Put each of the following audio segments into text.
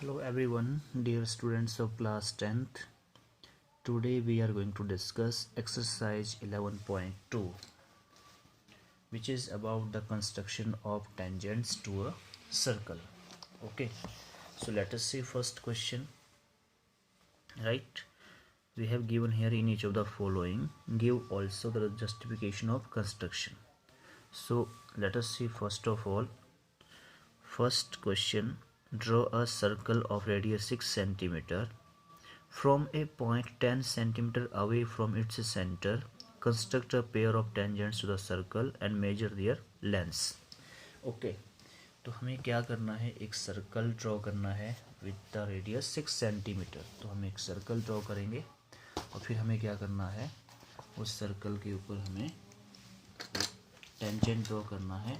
Hello everyone, dear students of class 10th. Today we are going to discuss exercise 11.2, which is about the construction of tangents to a circle. Okay, so let us see first question. Right, we have given here in each of the following, give also the justification of construction. So let us see first of all, first question, draw a circle of radius 6 centimeter. From a point 10 centimeter away from its center, construct a pair of tangents to the circle and measure their lengths. Okay, तो हमें क्या करना है, एक circle draw करना है with the radius 6 centimetre. तो हम एक सर्कल ड्रॉ करेंगे और फिर हमें क्या करना है, उस सर्कल के ऊपर हमें टेंजेंट ड्रॉ करना है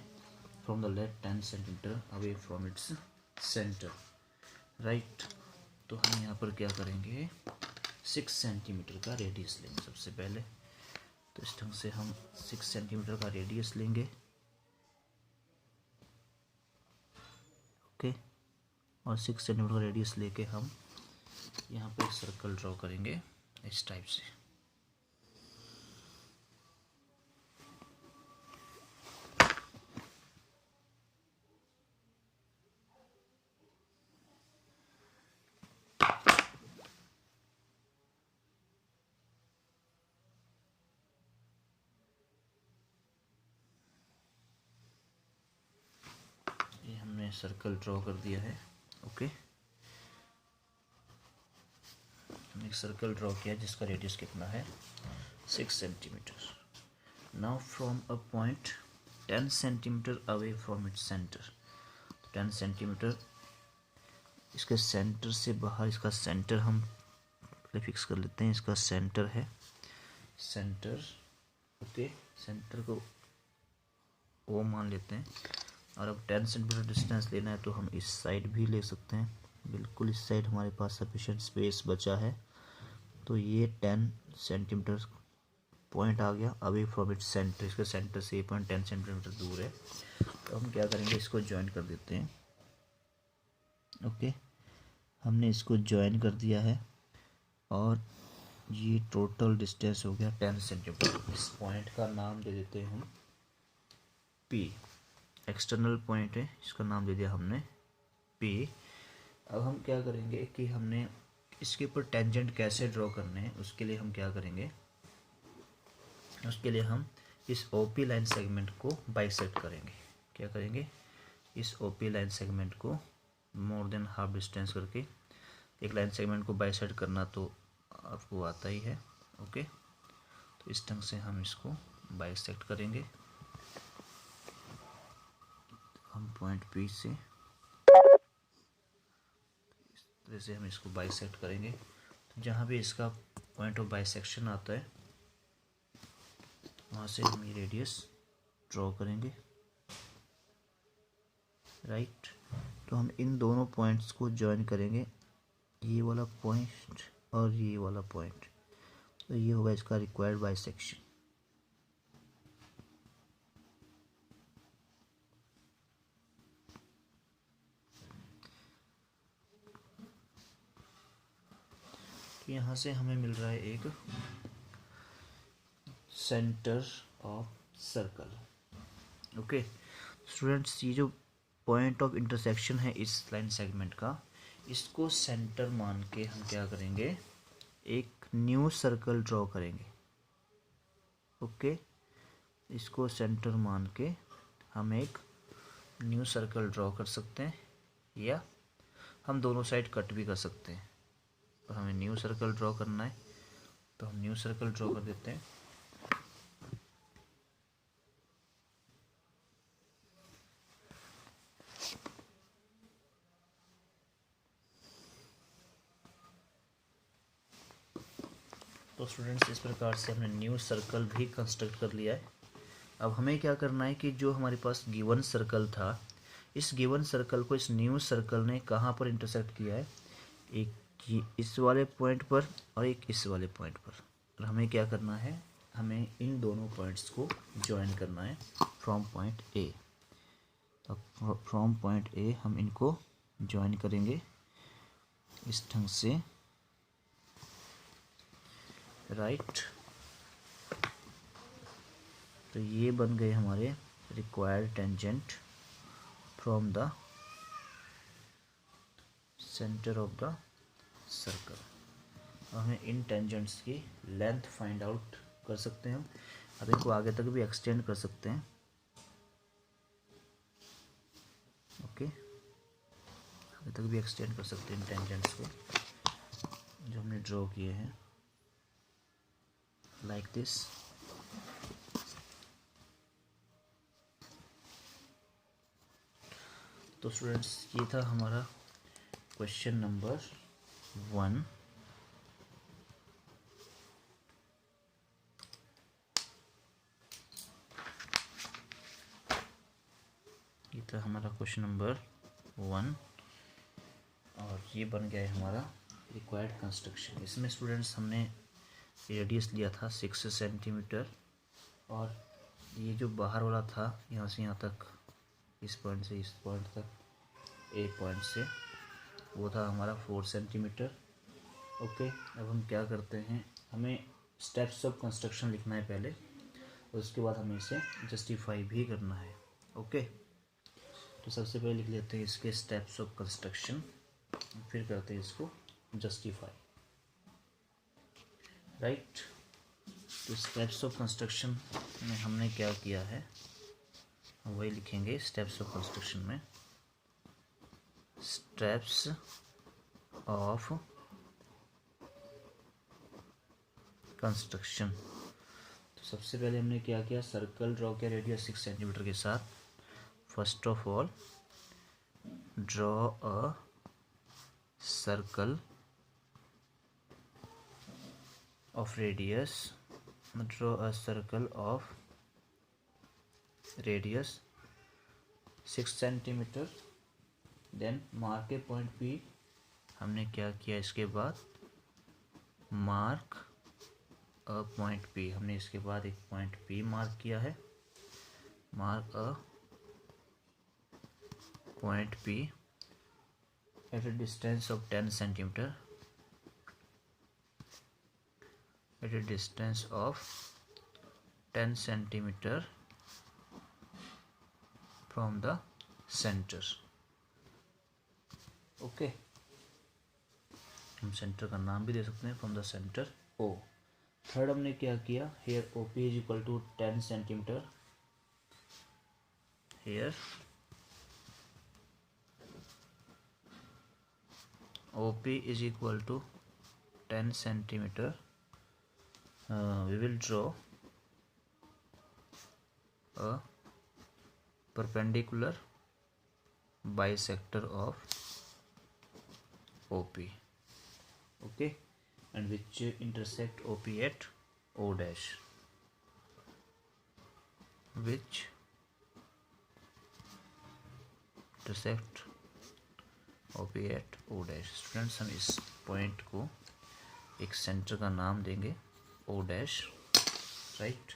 from the left 10 centimetre away from its centre. Right, तो हम यहाँ पर क्या करेंगे, 6 सेंटीमीटर का रेडियस लेंगे सबसे पहले. तो इस ढंग से हम 6 सेंटीमीटर का रेडियस लेंगे. ओके, और 6 सेंटीमीटर का रेडियस लेके हम यहाँ पर एक सर्कल ड्रॉ करेंगे इस टाइप से. ये हमने सर्कल ड्रॉ कर दिया है. ओके, हमने एक सर्कल ड्रॉ किया जिसका रेडियस कितना है, 6 centimetre. Now from a point 10 centimetre away from its centre. 10 centimetre इसके सेंटर से बाहर, इसका सेंटर हम फिक्स कर लेते हैं. इसका सेंटर है, सेंटर. ओके, सेंटर को वो मान लेते हैं. और अब 10 सेंटीमीटर डिस्टेंस लेना है तो हम इस साइड भी ले सकते हैं. बिल्कुल इस साइड हमारे पास सफिशिएंट स्पेस बचा है. तो ये 10 सेंटीमीटर पॉइंट आ गया अवे फ्रॉम इट्स सेंटर. इसके सेंटर से ये पॉइंट 10 सेंटीमीटर दूर है. तो हम क्या करेंगे, इसको ज्वाइन कर देते हैं. ओके, हमने इसको ज्वाइन कर दिया है और ये टोटल डिस्टेंस हो गया 10 सेंटीमीटर. इस पॉइंट का नाम दे देते हैं हम P. एक्सटर्नल पॉइंट है, इसका नाम दे दिया हमने P. अब हम क्या करेंगे कि हमने इसके ऊपर टेंजेंट कैसे ड्रॉ करने हैं, उसके लिए हम क्या करेंगे, उसके लिए हम इस OP लाइन सेगमेंट को बाइसेक्ट करेंगे. क्या करेंगे, इस OP लाइन सेगमेंट को मोर देन हाफ डिस्टेंस करके एक लाइन सेगमेंट को बाइसेक्ट करना तो आपको आता ही है. ओके, तो इस ढंग से हम इसको बाइसेक्ट करेंगे. हम पॉइंट P से इस तरह से हम इसको बाइसेक्ट करेंगे. तो जहाँ भी इसका पॉइंट ऑफ बाइसेक्शन आता है वहाँ से हम ये रेडियस ड्रॉ करेंगे. राइट, तो हम इन दोनों पॉइंट्स को ज्वाइन करेंगे, ये वाला पॉइंट और ये वाला पॉइंट. तो ये होगा इसका रिक्वायर्ड बाइसेक्शन. तो यहाँ से हमें मिल रहा है एक centre of circle. Okay students, ये जो पॉइंट ऑफ इंटरसेक्शन है इस लाइन सेगमेंट का, इसको सेंटर मान के हम क्या करेंगे, एक न्यू सर्कल ड्रॉ करेंगे. ओके, इसको सेंटर मान के हम एक न्यू सर्कल ड्रॉ कर सकते हैं या हम दोनों साइड कट भी कर सकते हैं. तो हमें न्यू सर्कल ड्रॉ करना है तो हम न्यू सर्कल ड्रॉ कर देते हैं. तो स्टूडेंट्स, इस प्रकार से हमने न्यू सर्कल भी कंस्ट्रक्ट कर लिया है. अब हमें क्या करना है कि जो हमारे पास गिवन सर्कल था, इस गिवन सर्कल को इस न्यू सर्कल ने कहाँ पर इंटरसेक्ट किया है, एक इस वाले पॉइंट पर और एक इस वाले पॉइंट पर. और हमें क्या करना है, हमें इन दोनों पॉइंट्स को ज्वाइन करना है फ्रॉम पॉइंट ए. अब फ्रॉम पॉइंट ए हम इनको ज्वाइन करेंगे इस ढंग से, राइट। तो ये बन गए हमारे required tangent from the centre of the circle. हमें इन टेंजेंट्स की लेंथ फाइंड आउट कर सकते हैं। अब इनको आगे तक भी एक्सटेंड कर सकते हैं। ओके, आगे तक भी एक्सटेंड कर सकते हैं इन टेंजेंट्स को जो हमने ड्रॉ किए हैं, लाइक दिस। तो स्टूडेंट्स, ये था हमारा क्वेश्चन नंबर 1। ये था हमारा क्वेश्चन नंबर 1 और ये बन गया है हमारा रिक्वायर्ड कंस्ट्रक्शन। इसमें स्टूडेंट्स हमने रेडियस लिया था 6 सेंटीमीटर और ये जो बाहर वाला था यहाँ से यहाँ तक, इस पॉइंट से इस पॉइंट तक, ए पॉइंट से, वो था हमारा 4 सेंटीमीटर। ओके, अब हम क्या करते हैं, हमें स्टेप्स ऑफ कंस्ट्रक्शन लिखना है पहले, और उसके बाद हमें इसे जस्टिफाई भी करना है। ओके, तो सबसे पहले लिख लेते हैं इसके स्टेप्स ऑफ कंस्ट्रक्शन, फिर करते हैं इसको जस्टिफाई, राइट। तो स्टेप्स ऑफ कंस्ट्रक्शन में हमने क्या किया है, वही लिखेंगे स्टेप्स ऑफ कंस्ट्रक्शन में। स्टेप्स ऑफ कंस्ट्रक्शन, तो सबसे पहले हमने क्या किया, सर्कल ड्रॉ किया रेडियस 6 सेंटीमीटर के साथ। First of all draw a circle of radius, draw a circle of radius 6 centimetre, then mark a point P। हमने क्या किया इसके बाद, मार्क अ पॉइंट P, हमने इसके बाद एक पॉइंट P मार्क किया है। Mark a point P at a distance of 10 centimetre, at a distance of 10 centimeter from the center। Okay, हम सेंटर का नाम भी दे सकते हैं, from the centre O। Third हमने क्या किया, here OP is equal to 10 centimetre, here OP is equal to 10 centimeter. We will draw a perpendicular bisector of OP, okay, and which intersect OP at O dash, which intersect OP at O dash। Students, हम इस point को एक centre का नाम देंगे O dash, right.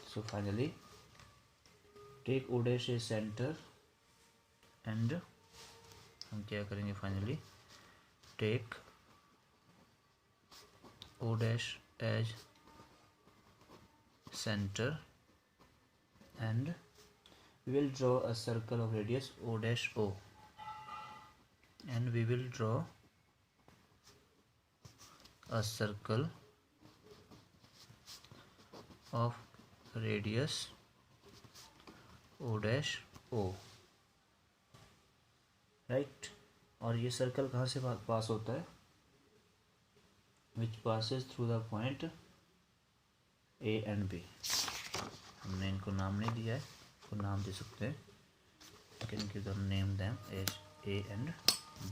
So finally take O dash a centre and हम क्या करेंगे, finally take O dash as centre and we will draw a circle of radius O dash O, and we will draw a circle of radius O dash O, right. और ये circle कहाँ से पास होता है, विच passes through the point A and B। हमने इनको नाम नहीं दिया है, इनको नाम दे सकते हैं, can give the name them as A and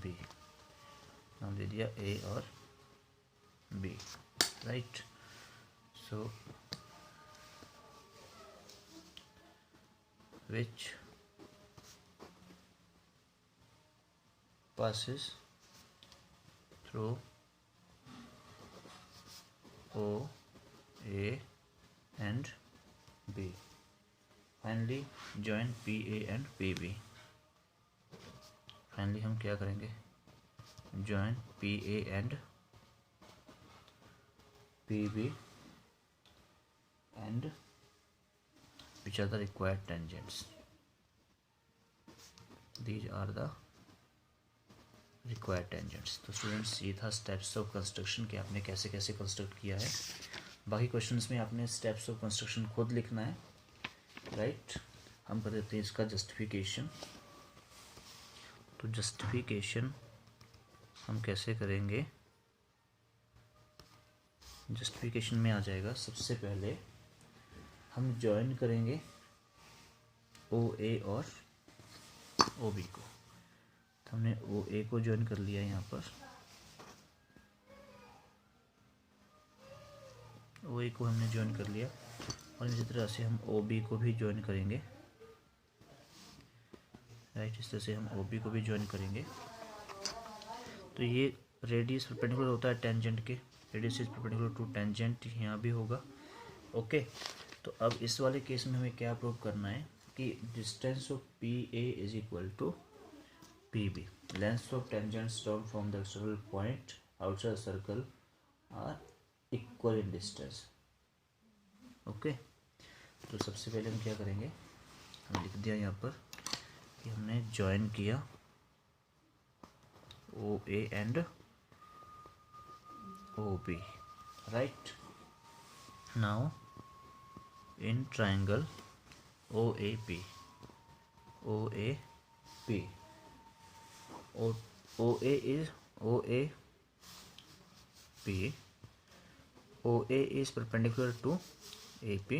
B। नाम दे दिया A और B, right. So which passes through O, A and B, finally join PA and PB। Finally हम क्या करेंगे, join PA and PB and which are the required tangents. These are the required tangents. तो students ये था steps of construction कि आपने कैसे कैसे कंस्ट्रक्ट किया है. बाकी क्वेश्चंस में आपने स्टेप्स ऑफ कंस्ट्रक्शन खुद लिखना है, राइट. हम कर देते हैं इसका जस्टिफिकेशन. तो जस्टिफिकेशन हम कैसे करेंगे. जस्टिफिकेशन में आ जाएगा सबसे पहले हम ज्वाइन करेंगे ओ ए और ओ बी को. तो हमने ओ ए को ज्वाइन कर लिया यहाँ पर, ओ ए को हमने ज्वाइन कर लिया और इसी तरह से हम ओ बी को भी ज्वाइन करेंगे, राइट. इस तरह से हम ओ बी को भी ज्वाइन करेंगे. तो ये रेडियस परपेंडिकुलर होता है टेंजेंट के, radius is perpendicular to tangent, यहाँ भी होगा. ओके. तो अब इस वाले केस में हमें क्या प्रूव करना है कि distance of P A is equal to P B. Length of tangents down from the external point outside circle are equal in distance. Okay. तो सबसे पहले हम क्या करेंगे, हम लिख दिया यहाँ पर कि हमने ज्वाइन किया O A and O B, right. Now in triangle OAP, OAP, OA is OAP, OA is perpendicular to AP.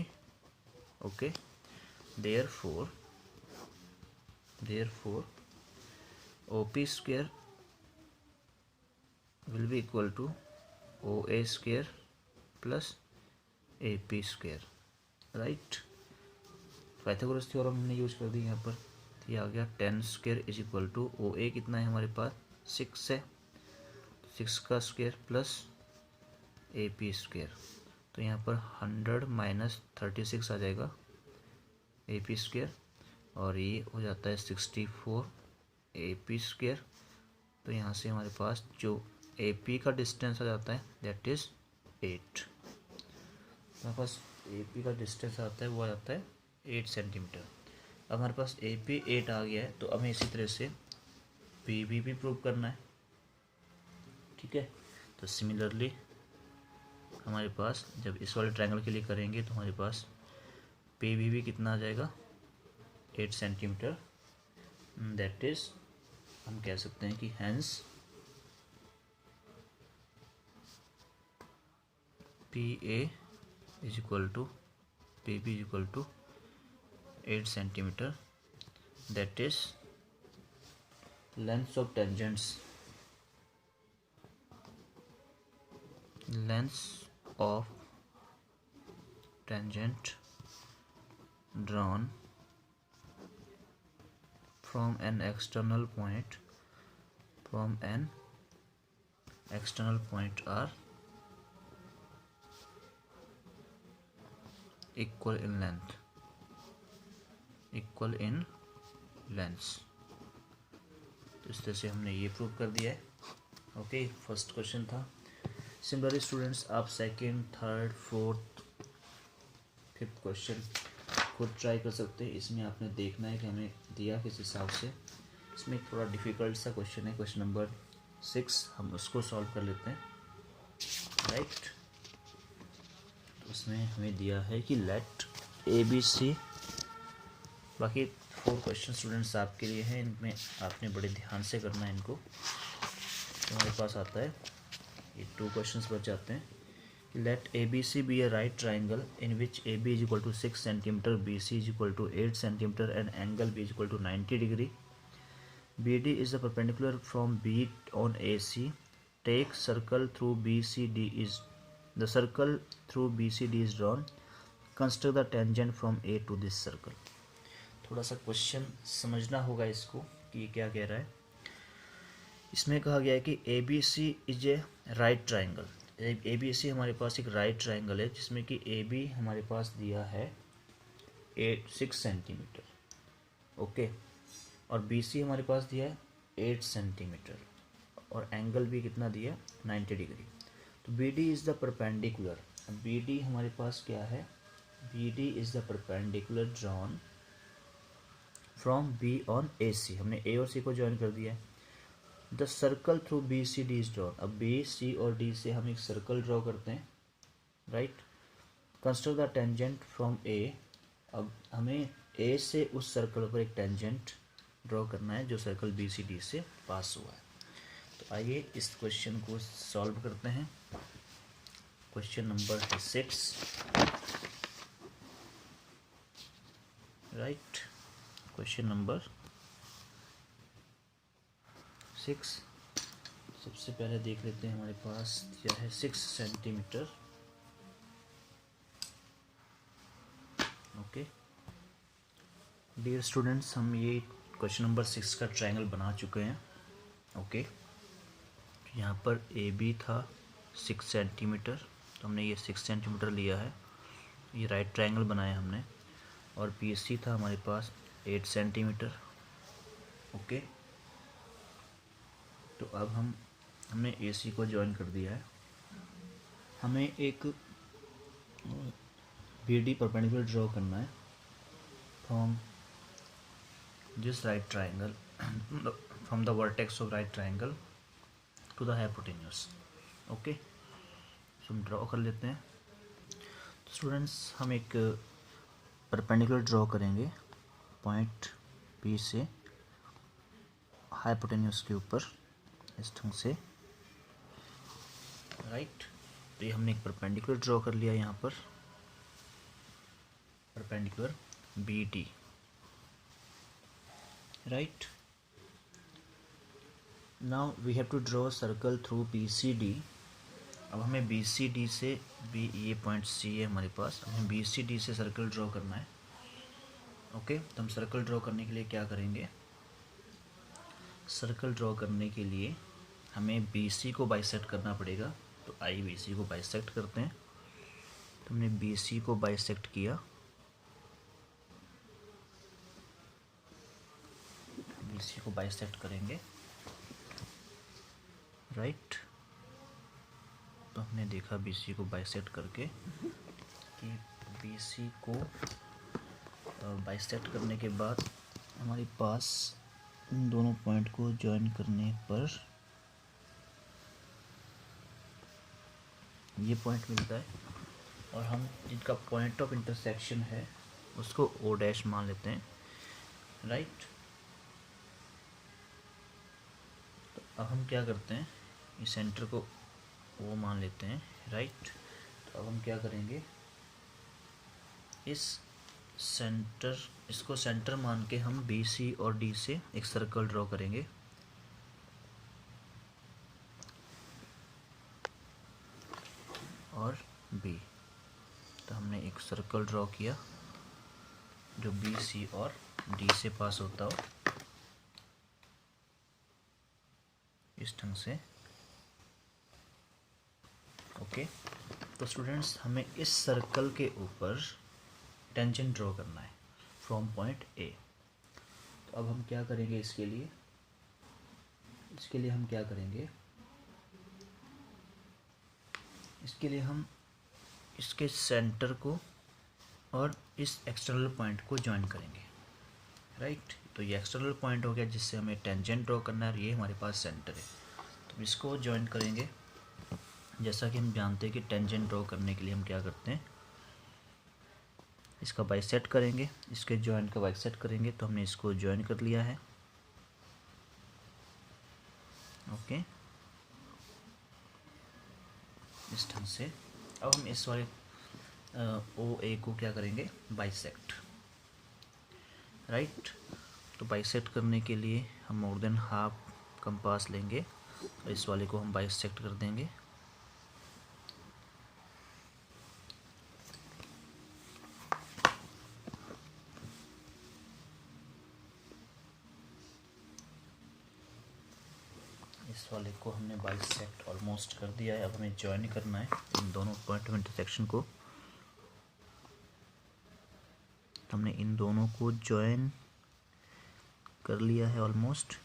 Okay. Therefore OP square will be equal to OA square plus AP square, right. Pythagoras theorem हमने use कर दी यहाँ पर. तो ये आ गया 10 square is equal to O A कितना है हमारे पास 6 है, 6 का square plus A P square. तो यहाँ पर 100 माइनस 36 आ जाएगा ए पी स्क्वायर और ये हो जाता है 64 ए पी स्क्वायर. तो यहाँ से हमारे पास जो ए पी का डिस्टेंस आ जाता है दैट इज़ 8. हमारे पास ए पी का डिस्टेंस आता है वो आ जाता है 8 सेंटीमीटर. अब हमारे पास ए पी 8 आ गया है तो हमें इसी तरह से पी बी भी प्रूव करना है, ठीक है. तो सिमिलरली हमारे पास जब इस वाले ट्रायंगल के लिए करेंगे तो हमारे पास पी बी भी कितना आ जाएगा 8 सेंटीमीटर. दैट इज हम कह सकते हैं कि hence P A is equal to PB is equal to 8 centimeter. That is length of tangents, length of tangent drawn from an external point are equal in length. तो इस तरह से हमने ये प्रूव कर दिया है. ओके. फर्स्ट क्वेश्चन था. सिमिलरली स्टूडेंट्स आप second, third, fourth, fifth question खुद ट्राई कर सकते हैं. इसमें आपने देखना है कि हमें दिया किस हिसाब से. इसमें थोड़ा डिफिकल्ट सा क्वेश्चन है, क्वेश्चन नंबर 6. हम उसको सॉल्व कर लेते हैं, राइट. उसमें हमें दिया है कि लेट ए बी सी. बाकी 4 क्वेश्चन स्टूडेंट्स आपके लिए हैं, इनमें आपने बड़े ध्यान से करना है इनको. तो हमारे पास आता है ये 2 क्वेश्चंस बच जाते हैं. Let A B C be a right triangle in which A B is equal to 6 centimetre, B C is equal to 8 centimetre and angle B is equal to 90 degree. B D is the perpendicular from B on A C. Take circle through B C D is the circle through BCD is drawn. Construct the tangent from A to this circle. थोड़ा सा question समझना होगा इसको कि ये क्या कह रहा है. इसमें कहा गया है कि A B C is a right triangle. A B C हमारे पास एक राइट ट्राइंगल है जिसमें कि ए बी हमारे पास दिया है 6 सेंटीमीटर, ओके. और बी सी हमारे पास दिया है 8 सेंटीमीटर. और एंगल भी कितना दिया 90 डिग्री। तो B D is the perpendicular. B D हमारे पास क्या है, B D is the perpendicular drawn from B on A C. हमने ए और सी को ज्वाइन कर दिया है। The circle through B C D is drawn. अब बी सी और डी से हम एक सर्कल ड्रॉ करते हैं, right. Consider the tangent from A. अब हमें ए से उस सर्कल पर एक टेंजेंट ड्रॉ करना है जो सर्कल बी सी डी से पास हुआ है। तो आइए इस क्वेश्चन को सॉल्व करते हैं। क्वेश्चन नंबर है 6, राइट। क्वेश्चन नंबर 6 सबसे पहले देख लेते हैं, हमारे पास क्या है 6 सेंटीमीटर। ओके डियर स्टूडेंट्स, हम ये क्वेश्चन नंबर 6 का ट्रायंगल बना चुके हैं। ओके यहाँ पर ए बी था 6 सेंटीमीटर, तो हमने ये 6 सेंटीमीटर लिया है, ये राइट ट्रायंगल बनाया हमने। और पी सी था हमारे पास 8 सेंटीमीटर। ओके तो अब हमने ए सी को ज्वाइन कर दिया है। हमें एक बी डी परपेंडिकुलर ड्रॉ करना है from this right triangle, from the vertex of right triangle to the hypotenuse. Okay तो हम ड्रॉ कर लेते हैं। तो स्टूडेंट्स हम एक परपेंडिकुलर ड्रॉ करेंगे पॉइंट पी से हाइपोटेन्यूज के ऊपर इस ढंग से, राइट। तो ये हमने एक परपेंडिकुलर ड्रॉ कर लिया यहाँ पर, perpendicular B D, right. Now we have to draw circle through B C D. अब हमें बी सी डी से बी, ये पॉइंट सी है हमारे पास, हमें बी सी डी से सर्कल ड्रॉ करना है। ओके तो हम सर्कल ड्रॉ करने के लिए क्या करेंगे, सर्कल ड्रॉ करने के लिए हमें बी सी को बाइसेक्ट करना पड़ेगा। तो आई बी सी को बाइसेक्ट करते हैं। तो हमने बी सी को बाइसेक्ट किया, बी सी को बाइसेक्ट करेंगे, राइट। तो हमने देखा बी सी को बाइसेक्ट करके कि बी सी को बाइसेक्ट करने के बाद हमारे पास इन दोनों पॉइंट को ज्वाइन करने पर ये पॉइंट मिलता है, और हम जिनका पॉइंट ऑफ इंटरसेक्शन है उसको ओ डैश मान लेते हैं, राइट। तो अब हम क्या करते हैं, इस सेंटर को ओ मान लेते हैं, राइट। तो अब हम क्या करेंगे, इस सेंटर, इसको सेंटर मान के हम बी सी और डी से एक सर्कल ड्रॉ करेंगे। और बी, तो हमने एक सर्कल ड्रॉ किया जो बी सी और डी से पास होता हो इस ढंग से। ओके तो स्टूडेंट्स हमें इस सर्कल के ऊपर टेंजेंट ड्रॉ करना है फ्रॉम पॉइंट ए। तो अब हम क्या करेंगे, इसके लिए हम क्या करेंगे, इसके लिए हम इसके सेंटर को और इस एक्सटर्नल पॉइंट को ज्वाइन करेंगे, राइट। तो ये एक्सटर्नल पॉइंट हो गया जिससे हमें टेंजेंट ड्रॉ करना है, और ये हमारे पास सेंटर है। तो इसको ज्वाइन करेंगे। जैसा कि हम जानते हैं कि टेंजेंट ड्रॉ करने के लिए हम क्या करते हैं, इसका बाइसेक्ट करेंगे, इसके जॉइंट का बाइसेक्ट करेंगे। तो हमने इसको ज्वाइन कर लिया है। ओके इस ढंग से। अब हम इस वाले ओ ए को क्या करेंगे, बाइसेक्ट, राइट। तो बाइसेक्ट करने के लिए हम मोर देन हाफ कंपास लेंगे और इस वाले को हम बाइसेक्ट कर देंगे। इस वाले को हमने बाइसेक्ट ऑलमोस्ट कर दिया है। अब हमें ज्वाइन करना है इन दोनों पॉइंट ऑफ इंटरसेक्शन को। हमने इन दोनों को ज्वाइन कर लिया है ऑलमोस्ट।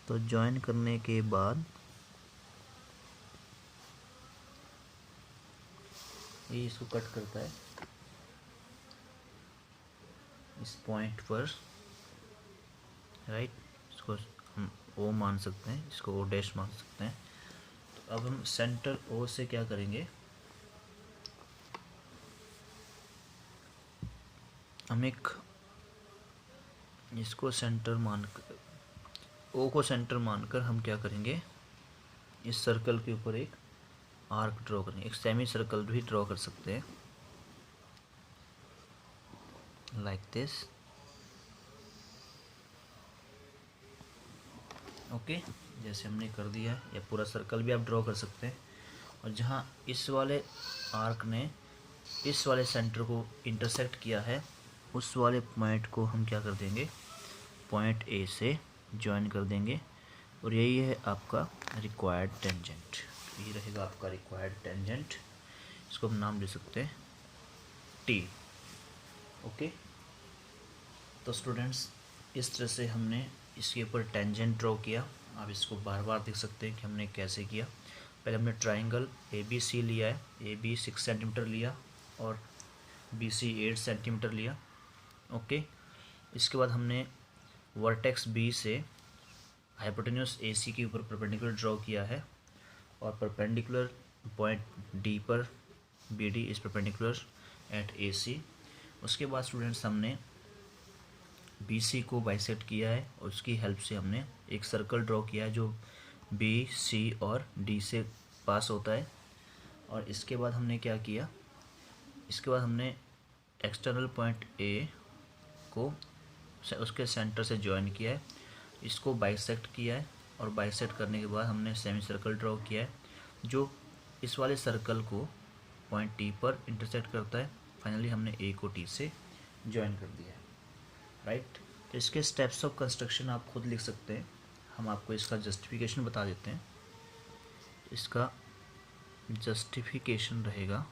तो ज्वाइन करने के बाद ये इसको कट करता है इस पॉइंट पर, राइट। इसको हम ओ मान सकते हैं, इसको ओ डैश मान सकते हैं। तो अब हम सेंटर ओ से क्या करेंगे, हम एक इसको सेंटर मानकर, ओ को सेंटर मानकर हम क्या करेंगे, इस सर्कल के ऊपर एक आर्क ड्रॉ करेंगे। एक सेमी सर्कल भी ड्रॉ कर सकते हैं लाइक दिस, ओके। जैसे हमने कर दिया है, या पूरा सर्कल भी आप ड्रॉ कर सकते हैं। और जहाँ इस वाले आर्क ने इस वाले सेंटर को इंटरसेक्ट किया है, उस वाले पॉइंट को हम क्या कर देंगे, पॉइंट ए से ज्वाइन कर देंगे। और यही है आपका रिक्वायर्ड टेंजेंट, यही रहेगा आपका रिक्वायर्ड टेंजेंट। इसको हम नाम दे सकते हैं टी, ओके। तो स्टूडेंट्स, इस तरह से हमने इसके ऊपर टेंजेंट ड्रॉ किया। आप इसको बार बार देख सकते हैं कि हमने कैसे किया। पहले हमने ट्राइंगल ए बी सी लिया है, ए बी 6 सेंटीमीटर लिया और बी सी 8 सेंटीमीटर लिया, ओके। इसके बाद हमने वर्टेक्स बी से हाइपोटेन्यूस ए सी के ऊपर परपेंडिकुलर ड्रॉ किया है, और परपेंडिकुलर पॉइंट डी पर B D is perpendicular at A C. उसके बाद स्टूडेंट्स हमने बी सी को बाइसेक्ट किया है, और उसकी हेल्प से हमने एक सर्कल ड्रॉ किया है जो बी सी और डी से पास होता है। और इसके बाद हमने क्या किया, इसके बाद हमने एक्सटर्नल पॉइंट ए को उसके सेंटर से ज्वाइन किया है, इसको बाइसेक्ट किया है, और बाइसेक्ट करने के बाद हमने सेमी सर्कल ड्रॉ किया है जो इस वाले सर्कल को पॉइंट टी पर इंटरसेक्ट करता है। फाइनली हमने ए को टी से ज्वाइन कर दिया है, राइट। तो इसके स्टेप्स ऑफ कंस्ट्रक्शन आप खुद लिख सकते हैं, हम आपको इसका जस्टिफिकेशन बता देते हैं। इसका जस्टिफिकेशन रहेगा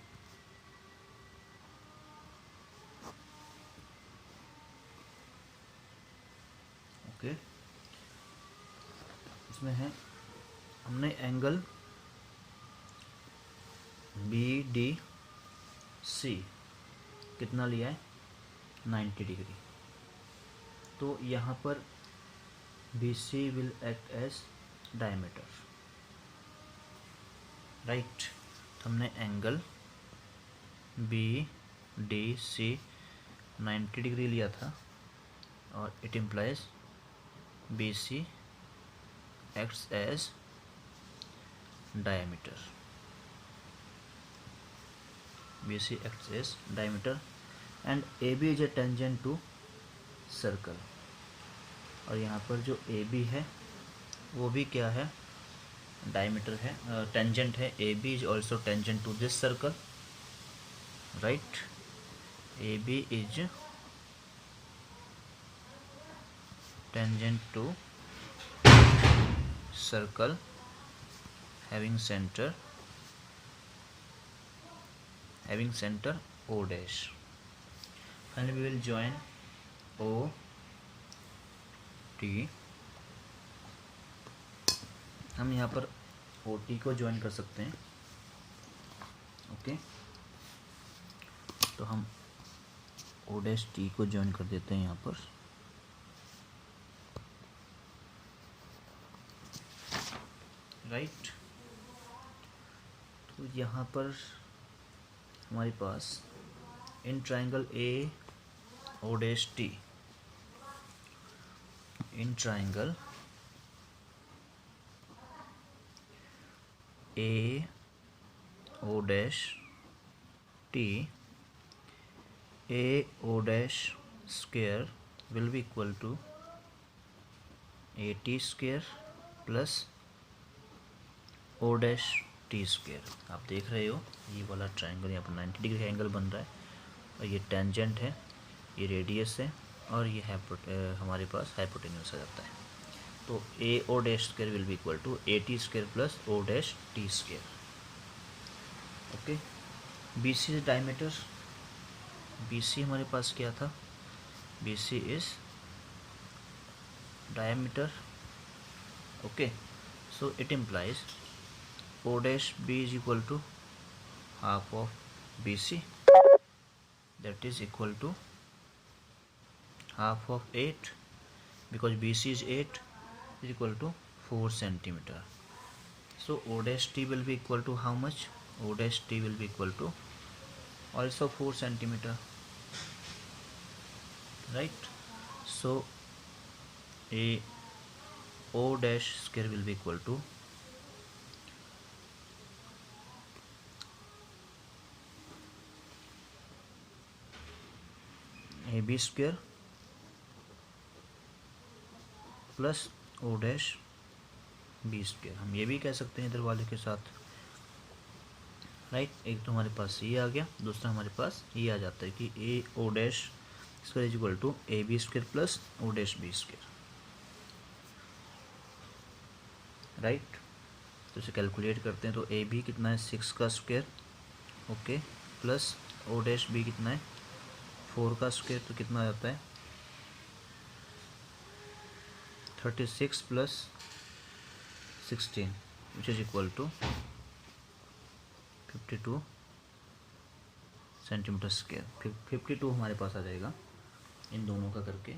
ओके, इसमें है हमने एंगल बी डी सी कितना लिया है, 90 डिग्री। तो यहाँ पर B C will act as diameter, right. हमने angle B D C 90 degree लिया था, और it implies B C acts as diameter, BC acts as diameter and AB is a tangent to circle। और यहाँ पर जो AB है वो भी क्या है, diameter है, tangent है। AB is also tangent to this circle, right। AB is tangent to circle having center O dash। Finally we will join O T। हम यहाँ पर O T को ज्वाइन कर सकते हैं, ओके। तो हम O dash T को ज्वाइन कर देते हैं यहाँ पर, राइट। तो यहाँ पर हमारे पास in triangle A O dash T, in triangle A O dash T, A O dash square will be equal to A T square plus O dash T square. आप देख रहे हो ये वाला ट्राइंगल यहाँ पर 90 डिग्री एंगल बन रहा है, और ये टेंजेंट है, ये रेडियस है, और ये हमारे पास हाइपोटेन्यूस आ जाता है। तो A O dash square will be equal to A T square plus O dash T square, okay. B C diameter, B C हमारे पास क्या था, B C is diameter Okay, so it implies O dash B is equal to half of BC, that is equal to half of 8, because BC is 8, is equal to 4 centimeter. So O dash T will be equal to how much? O dash T will be equal to also 4 centimeter, right? So a O dash square will be equal to AB square plus O dash B square, हम ये भी कह सकते हैं इधर वाले के साथ, राइट। एक तो हमारे पास ये आ गया, दूसरा हमारे पास ये आ जाता है कि A O dash square is equal to A B square plus O dash B square, right. तो इसे कैलकुलेट करते हैं, तो ए बी कितना है 6 का square, okay, plus O dash B कितना है 4 का स्क्वायर, तो कितना आ जाता है 36 plus 16 which is equal to 52 centimetre square. 52 हमारे पास आ जाएगा इन दोनों का करके,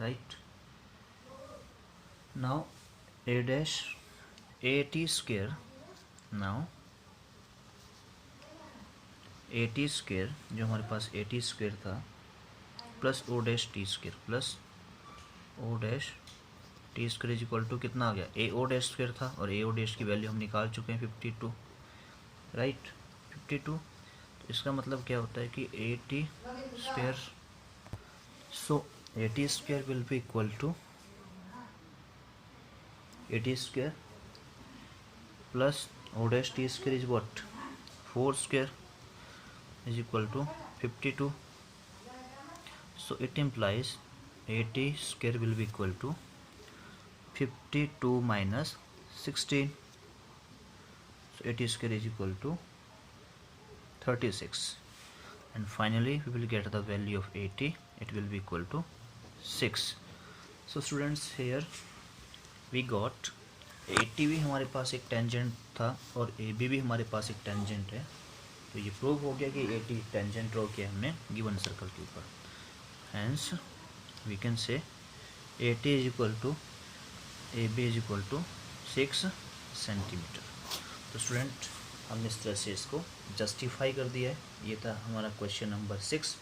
right. Now A dash A T square, now A T square जो हमारे पास ए टी स्क्वायर था plus O dash T square plus O dash T square is equal to कितना आ गया, ए ओ डैश स्क्वायर था और ए ओ डैश की वैल्यू हम निकाल चुके हैं 52, राइट 52। तो इसका मतलब क्या होता है कि A T square, so A T square will be equal to A T square plus O dash T square is what 4 square is equal to 52. So it implies 80 square will be equal to 52 minus 16. So 80 square is equal to 36, and finally we will get the value of 80. It will be equal to 6. So students, here we got 80 भी हमारे पास एक tangent था और AB भी हमारे पास एक टेंजेंट है। तो ये प्रूव हो गया कि 80 टेंजेंट ड्रॉ किया हमने गिवन सर्कल के ऊपर, hence we can say 80 is equal to AB is equal to 6 centimetre. तो स्टूडेंट, हमने इस तरह से इसको जस्टिफाई कर दिया है। ये था हमारा question number 6।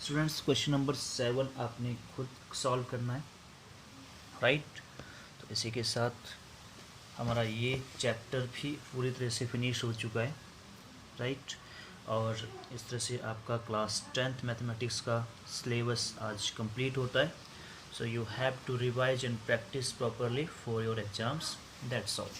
Students, question number 7 आपने खुद सॉल्व करना है, राइट। तो इसी के साथ हमारा ये चैप्टर भी पूरी तरह से फिनिश हो चुका है, राइट। और इस तरह से आपका क्लास 10th मैथमेटिक्स का सिलेबस आज कंप्लीट होता है। So you have to revise and practise properly for your exams, that's all.